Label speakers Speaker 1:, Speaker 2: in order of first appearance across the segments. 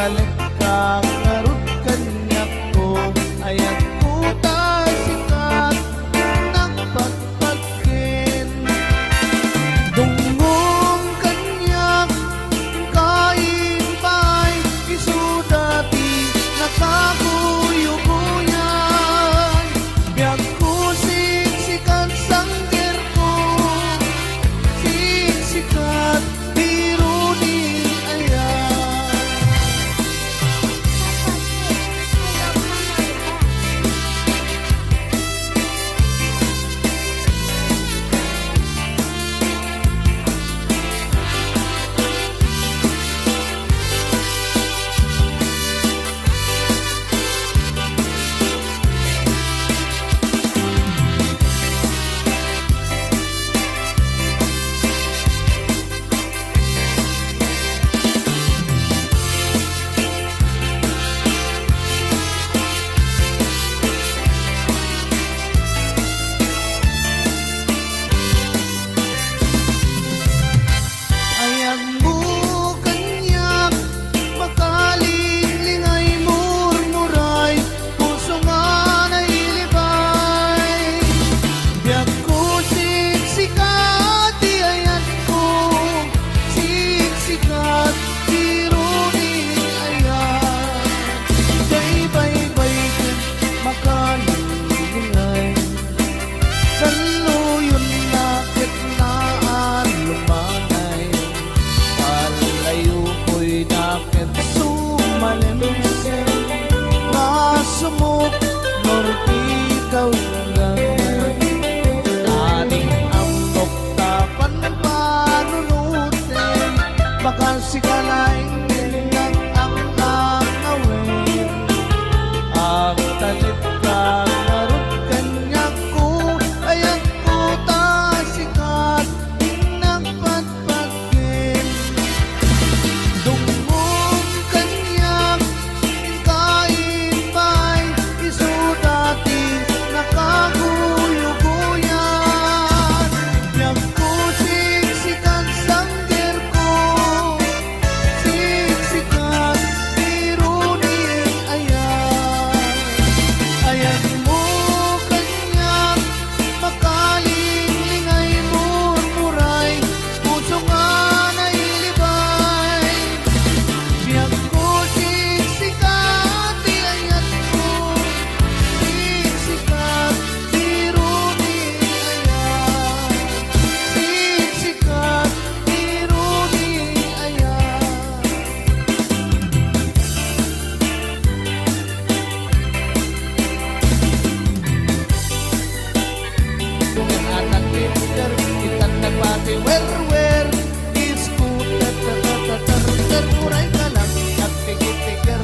Speaker 1: talit ka ngarut kanyak ko ayat ko sikat nagpagpagkin dungong kanyak kain pa'y isudati nakaguyuguyan biyak ko siksikat sangger ko siksikat biro ni ayan. Ayan mo kanyak makalilingay murmuray puso nga nailibay biyak ko siksikat di ayan ko siksikat biro ni ayan day bay-bay din makalilingay saluyon nakit naan lumanay palayo ko'y nakit sumalimsin masumok norti ikaw lang aning amtok tapan panunutin baka sikalay nilang ang angawin ang talit ka ngarut kanyak ko ayan ko sikat nagpagpagin dungong kanyak kain pa'y isudati nakaguyuguyan biyak ko siksikat sangger ko siksikat biro ni ayan ayan mo kanyak makalilingay murmuray puso nga nailibay biyak ko siksikat di ayan ko siksikat biro ni ayan siksikat biro ni ayan. Anak pinter, kita nagpati wer-wer disco, tar-tar-tar-tar muray ka lang at tigit-tiger,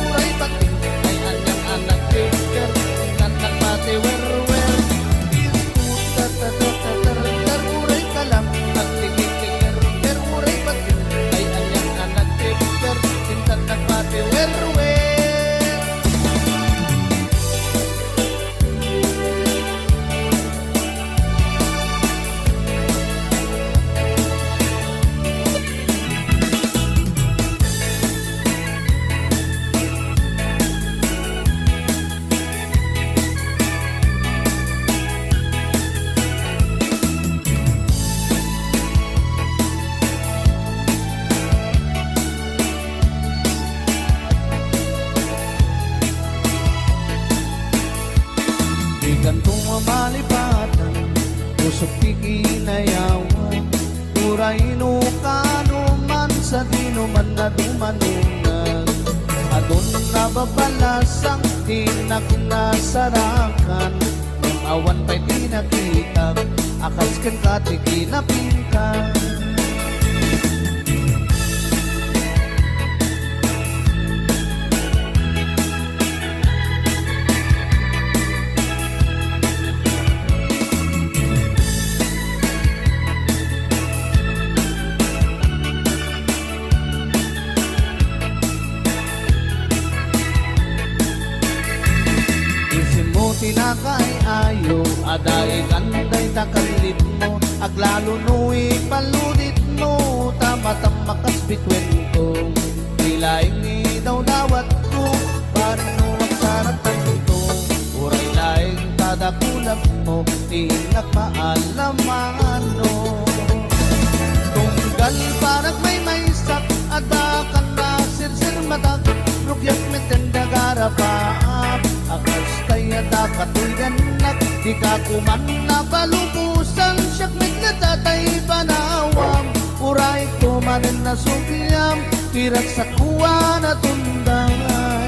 Speaker 1: muray pati ay anyang anak pinter, kita nagpati wer-wer disco, tar-tar-tar-tar muray ka lang at tigit-tiger, muray pati ay anyang anak pinter, kita nagpati wer-wer. Di kantong malipatan, pusok kikinayawan, uray no kano man sa dino man na dumanunan. Adon na babalasang tinaknasarakan, ng awan pa'y tinakita, akas kan katikinapingkan. Tinakay ayo, aday kanday takalit mo, aglalo nu'i paludit mo, tama-tamakas bitwen ko, nilaing ni daw inak maalamano. Tunggal parang may maysak, adakan na sirsir matag, rugyat metenda garapaap, akas kaya dakatuyanak, di ka kuman na balubusan, siyak met na tatay panawam, uray kumanin na sukiyam, tirak sa kuwa na tundangay.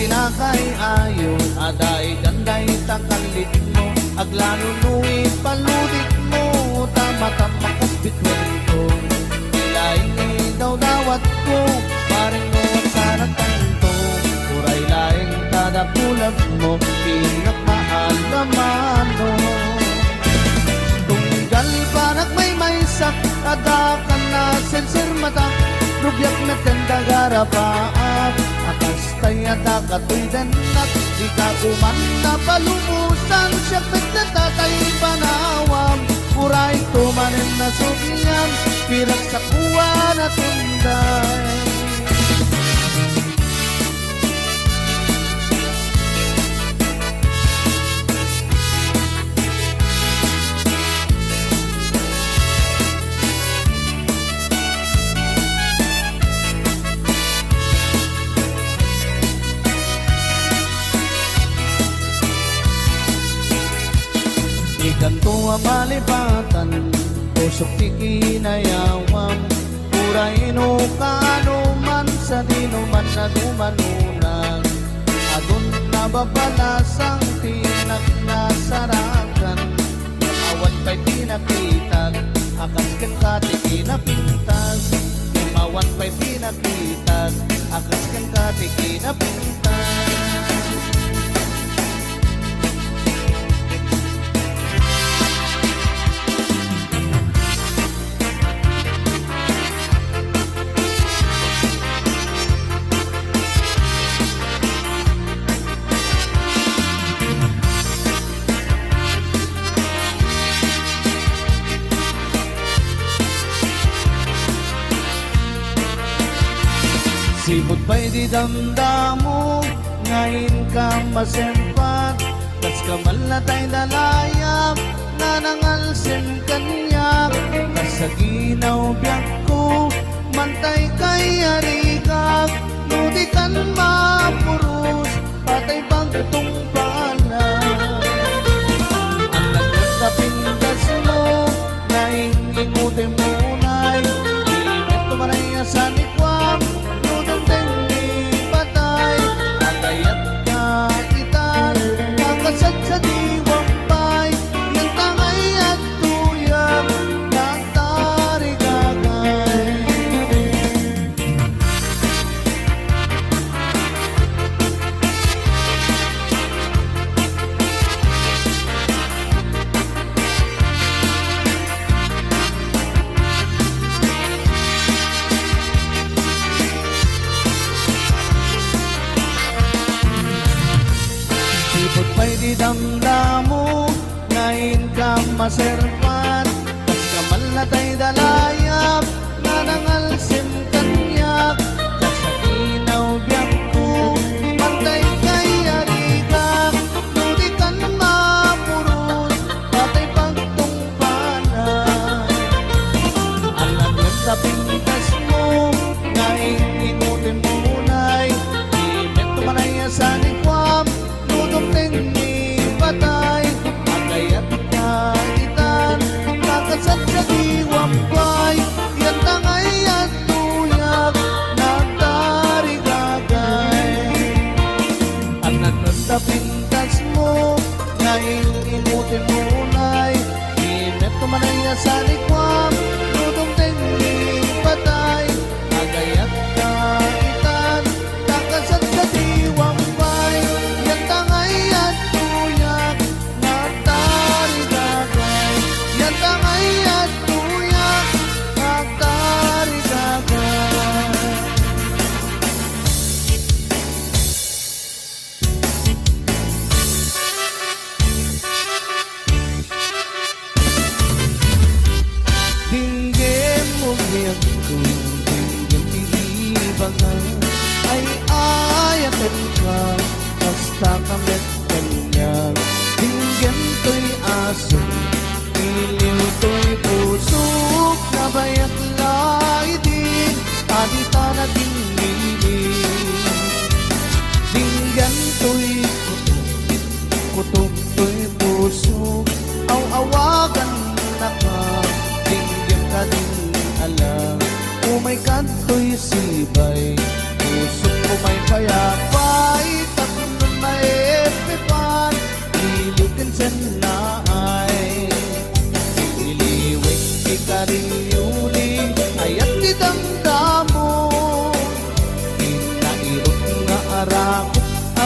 Speaker 1: Tinakay ayo, aday ganday takalit mo, aglanunuwi paludit mo, tama-tamakas bitwen ko. Ilaing daw dawat ko, paring mo sarang kanto, uray-laing tadapulag mo, pinak maalamano. Tunggal parak may maysak, adakan na sensir matak, rubyak na tenda garapaat, akas tayo dakatoy danat, di ka kuman na palumusan, siya pet na tatay panawam, uray tumanin na sukiyam, pirak sa kuwa na tunday. Ikanto ang malipatan, pusok tikinayawam, uraino kaano man sa dinuman na dumanunan, adun na babalasang tinak na sarakan, awan pa'y pinakitan, akas ken kati kinapintas, awan pa'y pinakitan, akas ken kati kinapintas. Sibot pa'y di damdamo, ngayon ka masempat, tas kamal na ta'y dalayap, nanangalsin kanyak, tas sa ginaw biyak ko, mantay kay arikak, nudikan mapurus, patay bangtong pala. Ang nagkapindas mo, ngayon ingutin munay, ingat tumaray sa nikwam, sa diwang pay, yung tangay at tuyang, nagtarigagay. Sipot pa'y di damdamo, ngayon ka maserpat, tas kamal na ta'y dalayap, nanangalsim kanyak, tas sa ginaw biyak ko, pantay kay arikak, nudikan mapurus, patay pagtong panay. Alam yan sa pintas mo, ngayon inutin mo unay, imet tumanay sa nikwam, nudong tingni patay, agayat ka itan, kakasat sa diwang pay,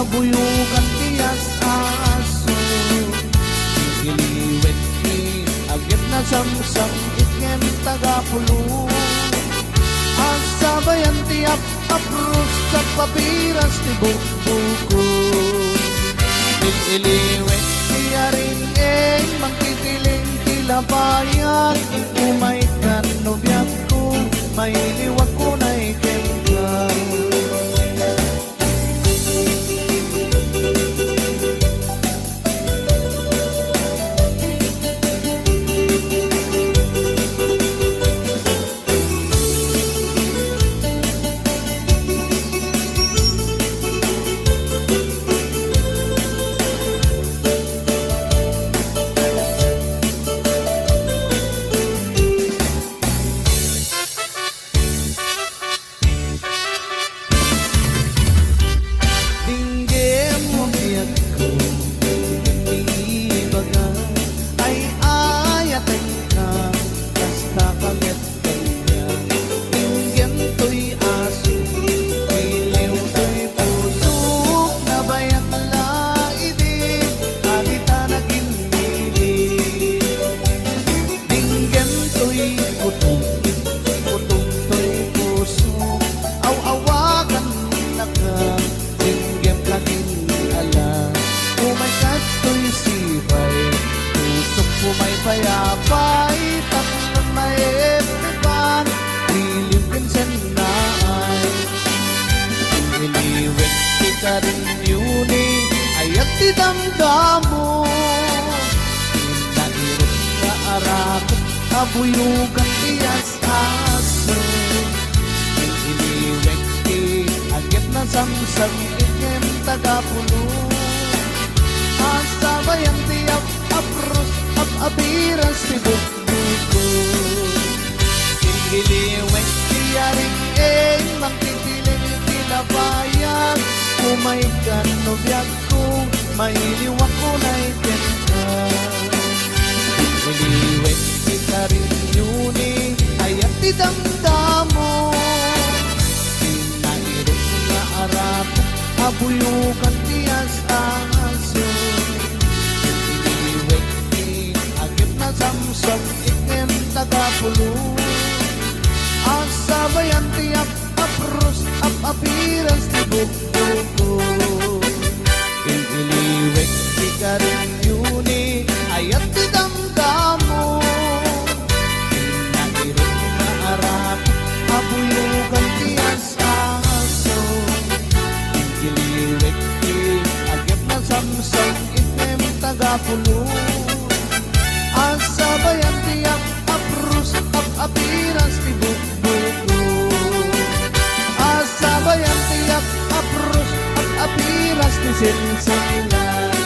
Speaker 1: abuyukan tiyas aso iliwet ni agit na samsam itngem tagapulo asabayan tiap aprus sa papiras ti buko iliwet ni aring mangkikiling tilabayan umay kan nobyak ko may liwag ko na ikengka payapay tatlan maepipan dilipin senay iliwek kita rin yuni ayat tidamdamo inahirap na arakot abuyugan tiyas aso iliwek ti agit na samsam inyem tagapulo asabayan tiyap apros apiras ti bukbuko iliwek ti aring mangkikiling tilabayan umay kan nobyak ko may liwak ko na ikenta iliwek ti karin yuni ayat ti damdamo inahirap na arap abuyukan tiyas aso samsam ikem tagapulo asabayan tiap apros apiras ti bukbuko iliwek ti karin yuni ayat ti damdamo inahirap na arap abuyukan tiyas aso iliwek ti agit na samsam ikem tagapulo asabayan tiyak aprus apiras ti bukbuko asabayan tiyak aprus apiras ti sinsilan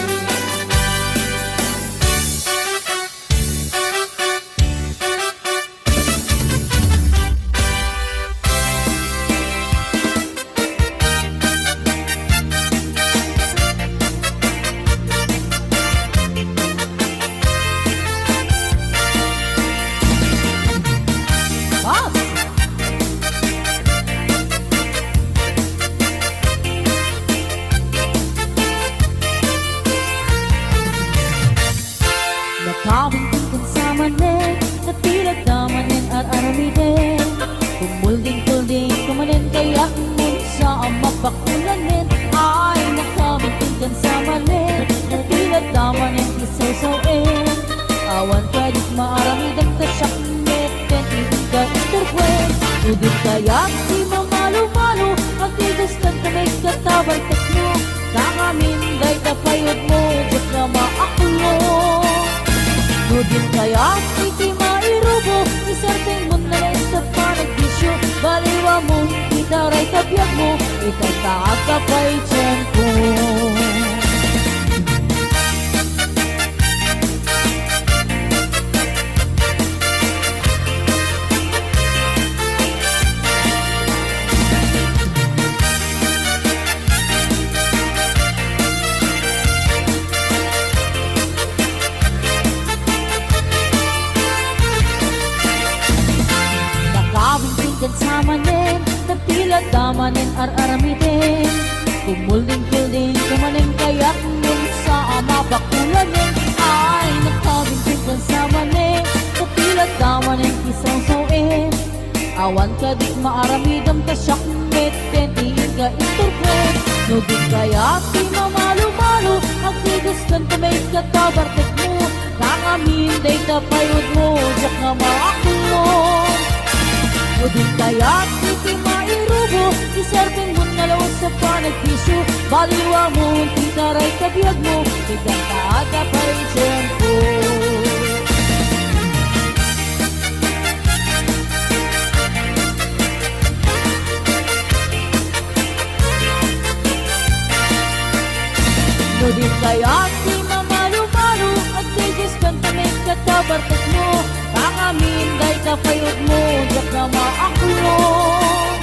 Speaker 2: Nakawin tingkong sa manin Natilag na manin at aramidin Kumulding-kulding kumanin Kaya ngun sa mapakulanin Ay nakawin tingkong sa manin Natilag na manin Isaw-sawin Awan ka dit maaramidang Kasyaknit Kan ibig ka interkwen Udit kaya di mamalo-malo Magtigas kan kamay katabal tekno Nakamin day tapayod mo Diyos na maakulo Udin kaya iti mairubo Isarting mo na lang sa panagisyo Baliwa mo, itaray tabiyag mo Itataag ka pa'y tiyempo Sa manin, nagpilat damanin ar-aramidin Kumulding-kulding kumaning kaya't nun sa mapakulanin ay nakabintigan sa manin kapilat damanin isang suin awan ka di maaramidam ta siyak meten iga iturkwen no di kaya ti mamalo-malo magtigas kan kamay katabartek mo nangamin day tapayod mo jak nga maakulon no di kaya ti mairubo iserting mo nalaw sa panagpisyo baliwa mo titaray kabiyag mo biganta aga pa'y tiyempo no di kaya ti mamalo-malo at digis kan tamig katabartek mo pangamin day kapayod mo jak na maakulong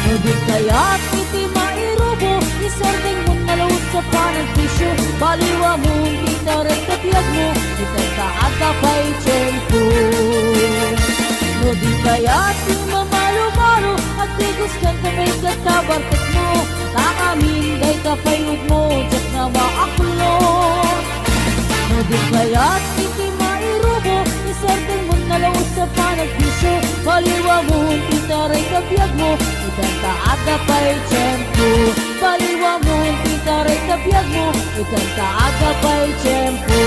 Speaker 2: no di kaya iti mairubo isarding mo nalawot sa panagpisyo baliwa mo titaray kapiyag mo itang aga pa'y tiyempo no di kaya ti mamalo-malo at digis kan tamig katabartek mo pangamin day kapayod mo jak na maakulong no di kaya iti mairubo iserting mo nalawot sa panagpisyo baliwa mo titaray kabiyag mo itang taaga pa'y tiyempo baliwa mo titaray kabiyag mo itang taaga pa'y tiyempo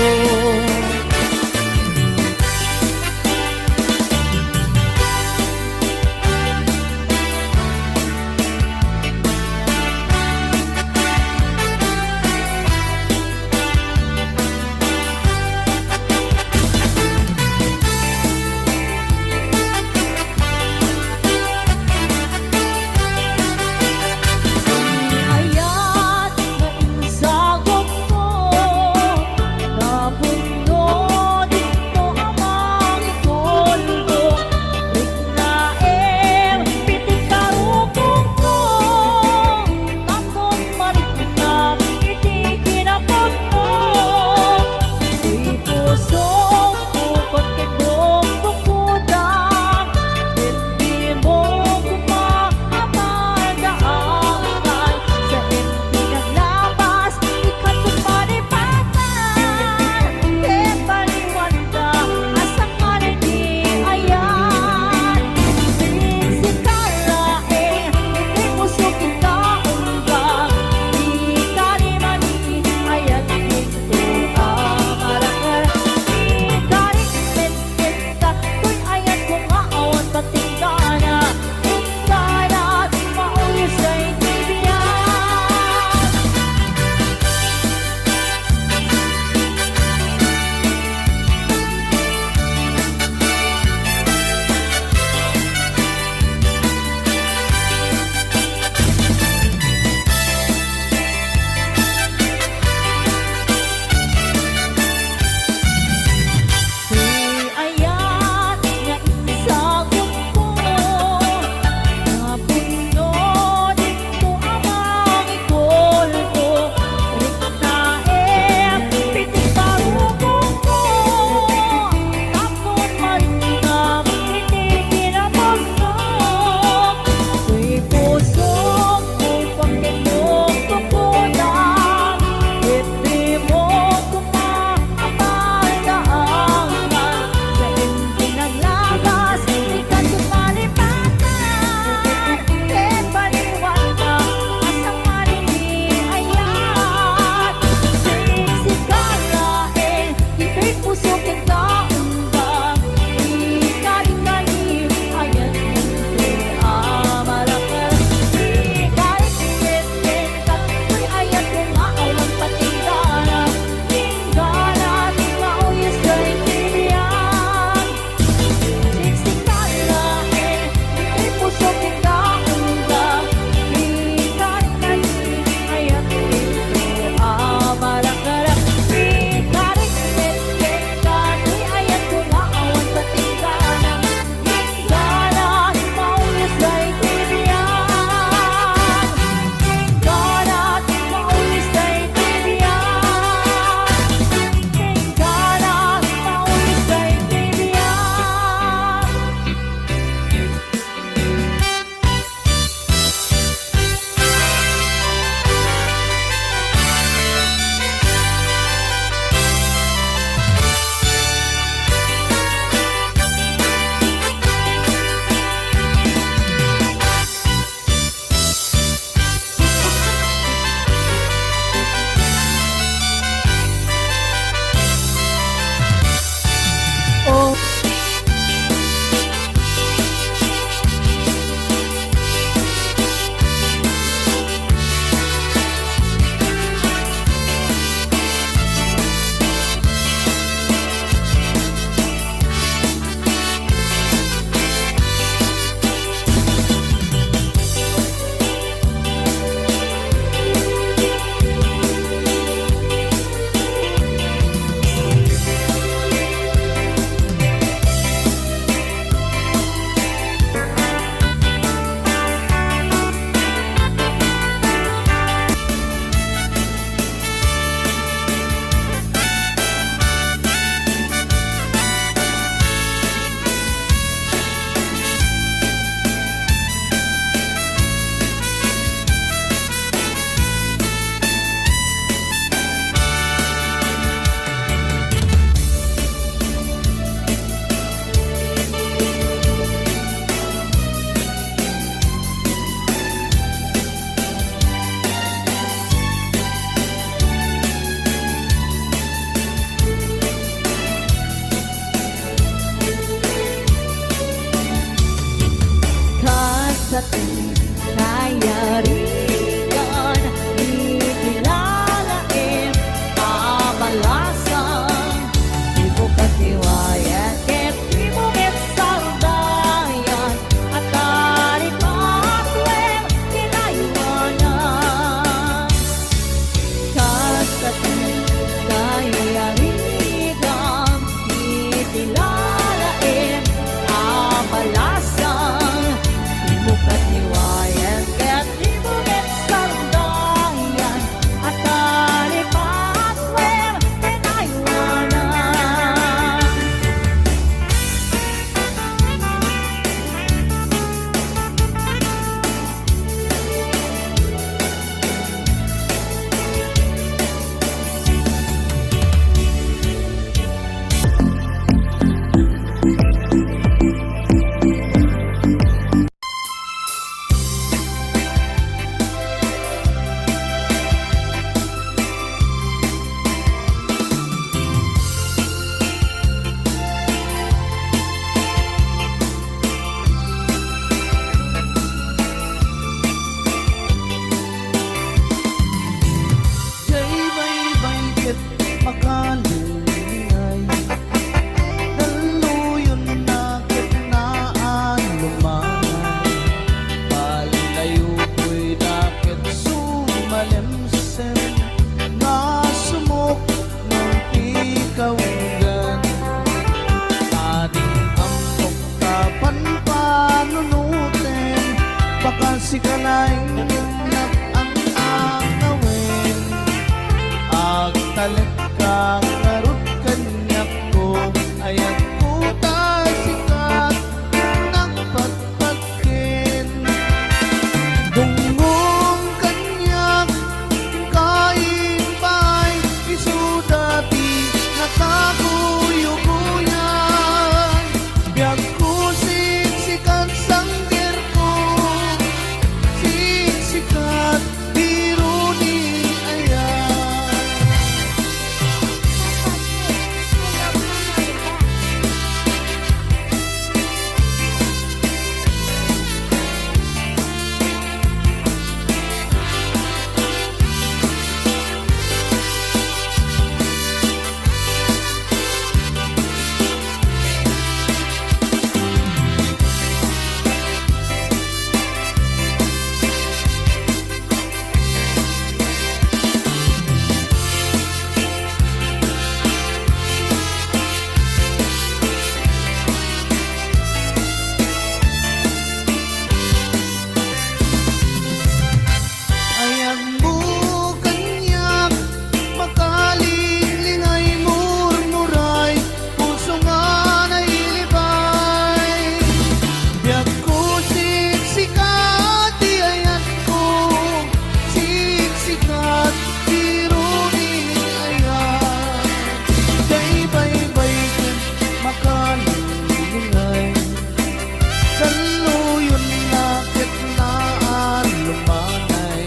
Speaker 1: talit ka ngarut kanyak ko ayan ko sikat nagpatpatkin dungong kanyak kain pa'y isudati nakaguyuguyan biyag ko siksikat sanggir ko siksikat biro ni ayan Ayan mo kanyak, makalilingay murmuray, puso nga nailibay. Biyag ko siksikat, di ayan ko, siksikat, biro ni ayan. Day baybay kan makalilingay, saluyon nakit naan lumanay.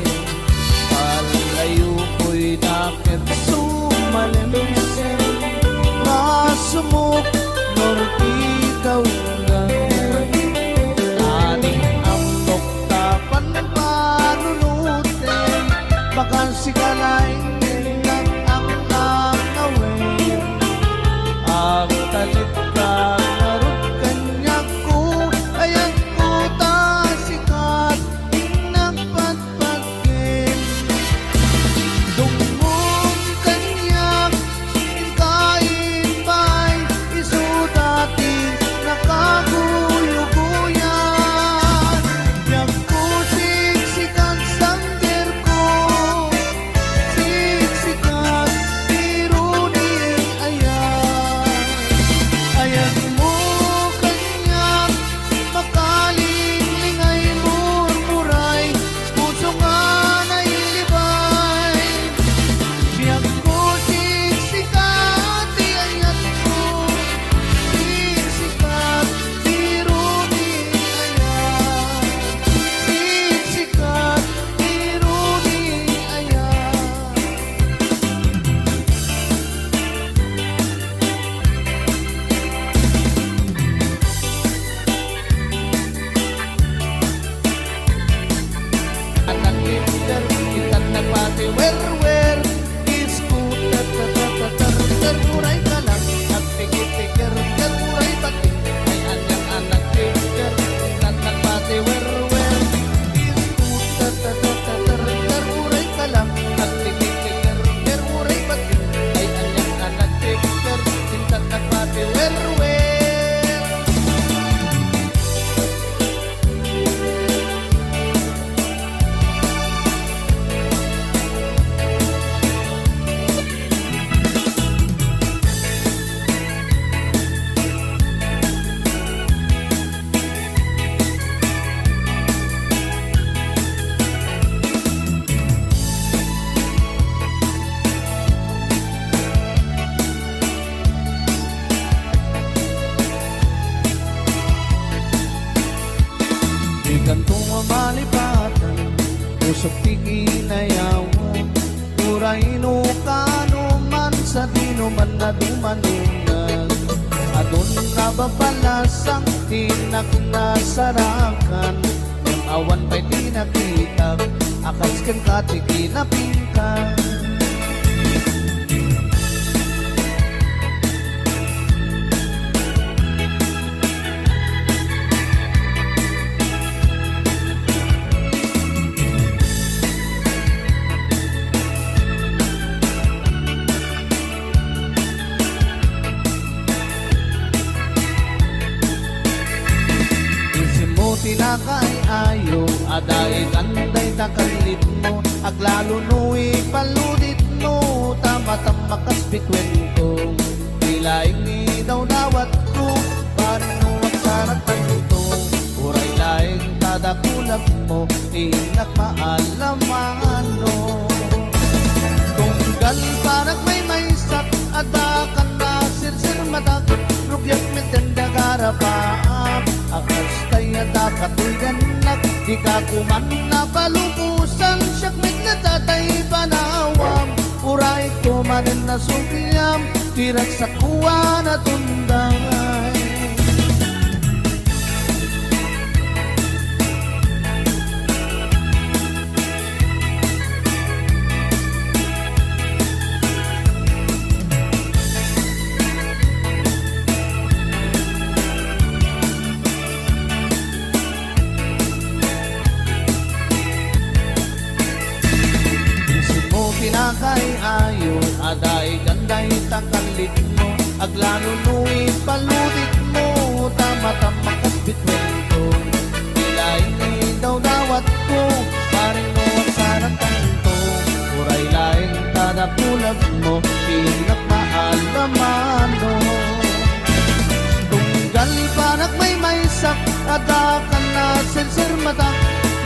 Speaker 1: Palayo ko'y nakit sumalimsin Masumok norti kaugan Aning amok tapan panunutin Bakan si kalay nilang ang nangawin Ang talit ka narot kanyak ko Ayan ko sikat nagpatpatkin Dungong kanyak, kain pa'y isudati nakaguyuguyan Biyag ko siksikat sanggir ko siksikat biro ni ayan Ayan mo kanyak, makalilingay murmuray Puso nga nailibay Biyag ko siksikat, di ayan ko siksikat, biro ni ayan Siksikat, biro ni ayan Anak kinder, kita nagpati wer-wer Isku ter muray ka lang At pikir-pikir muray pati Ay anyang anak kinder, kita nagpati wer-wer Isku ter muray ka lang At pikir-pikir muray pati Ay anyang anak kinder, kita nagpati wer-wer Di kantong malipatan, usok tikinayawan Uray no kano man sa dino man na dumanungan Adun na babalasang tinak nasarakan Yung awan ba'y di nakita, akas kan katikinapingkan tinakay ayo aday kanday takalit mo aglalo no ipaludit mo tama-tama bikwentong Ilaing ni daw dawat ko Parinuwag sa nagtantong Uray laing tadakulap mo Inak maalamano Tunggal parang may sak Adakan na sirsir matak Rugyat mitenda garapaap Akas kaya dakatuganak Di ka kuman na palupusan Siyak mit na tatay panawam Uray ko manin na sugiyam Tirak sa kuwa na tunday Pinakay ayon, aday ganday takalit mo Aglanunuwi palutit mo, tama-tamakas bitwento Ilaing ni daw dawat ko, paring mo ang sarang kanto Uray laing tadapulag mo, pinak maalamano Tunggal panak may sak, adakan na sirsir matak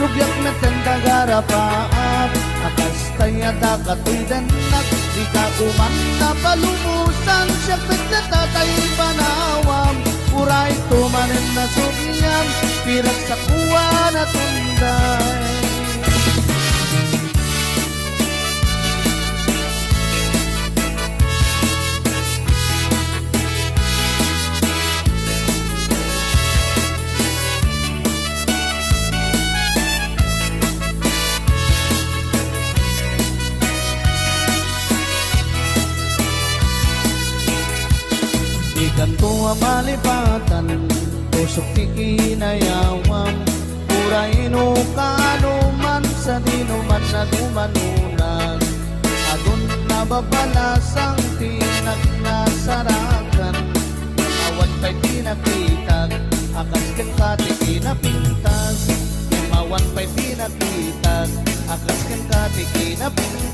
Speaker 1: Rugyak na tenda garapaap Akas kaya dakatoy danak Di ka kuman na palumusan Siyapit na tatay panawam Uray tumanin na sugiyam Pirak sa kuwa na tunday Ganto ang malipatan, tusok ti kinayawam Uraino kanuman sa dinuman na dumanunan Adun na babalasang tinag-nasarakan Mawan pa'y pinakitag, akas ken kati kinapintas Mawan pa'y pinakitag, akas ken kati kinapintas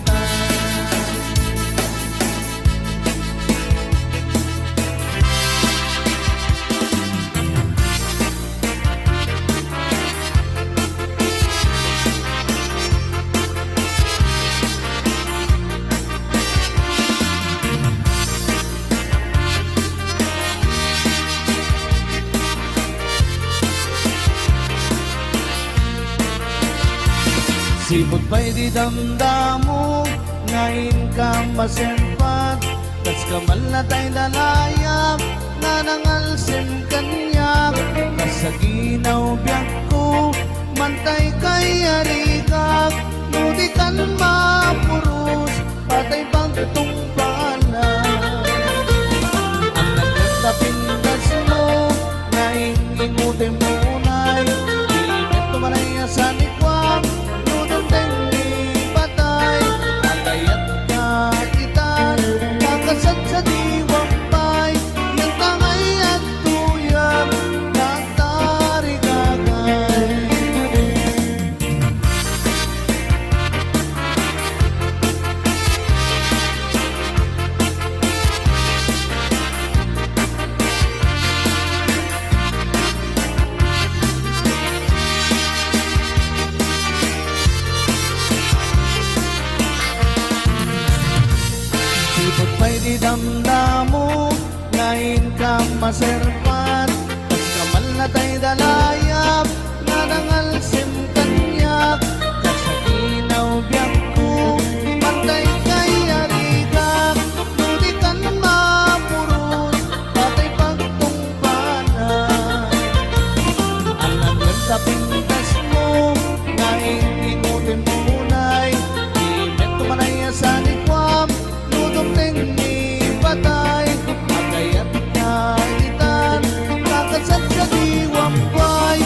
Speaker 1: Sipot pa'y di damdamo, ngayon ka masempat Tas kamal na ta'y dalayap, nanangalsim kanyak Kasaginaw biyak ko, mantay kay arigak Nudi kan mapurus, patay bang tutong pala Ang nagtatapindas mo, ngayon imutin munay Imet tumalay sa nikwak sa diwampay Yang tangay at tuyang Nagtarigagay Sipot pa'y di damdamo, ngayon ka maserpat Tas kamal na ta'y dalayap, nanangalsim kanyak Kasaginaw biyak ko, matay kay arigak Nudi kan mapurus, patay pagtungpanan Alam lang sa pintas mo, ngayon inutin munay Imet tumanay sa nikwam, nudong ni patay Agayat na itan, kakasat sa diwampay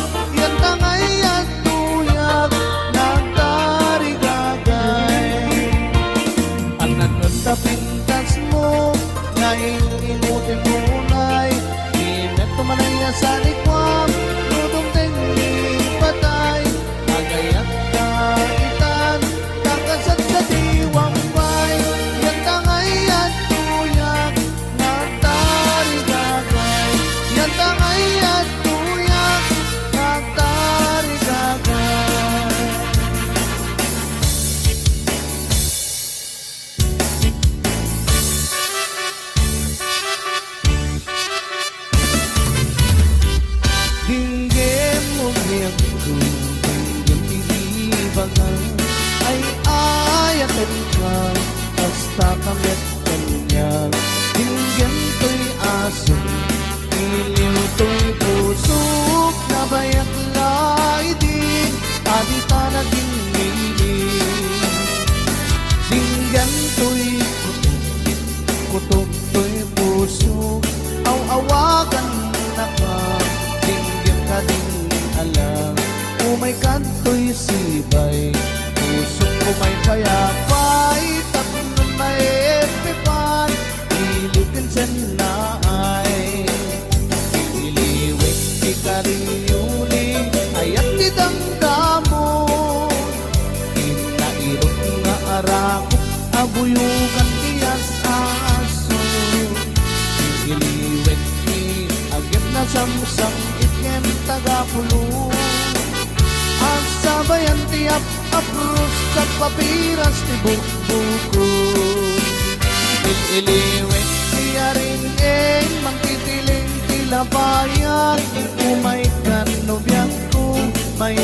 Speaker 1: Karakot abuyukan tiyas aso Iliwet ni agem na samsang itngem tagapulo Ang sabayan tiap apros sa papiras ti bukbuko Iliwet niya rin mangtitiling tila bayan Umay kan nobyan ko may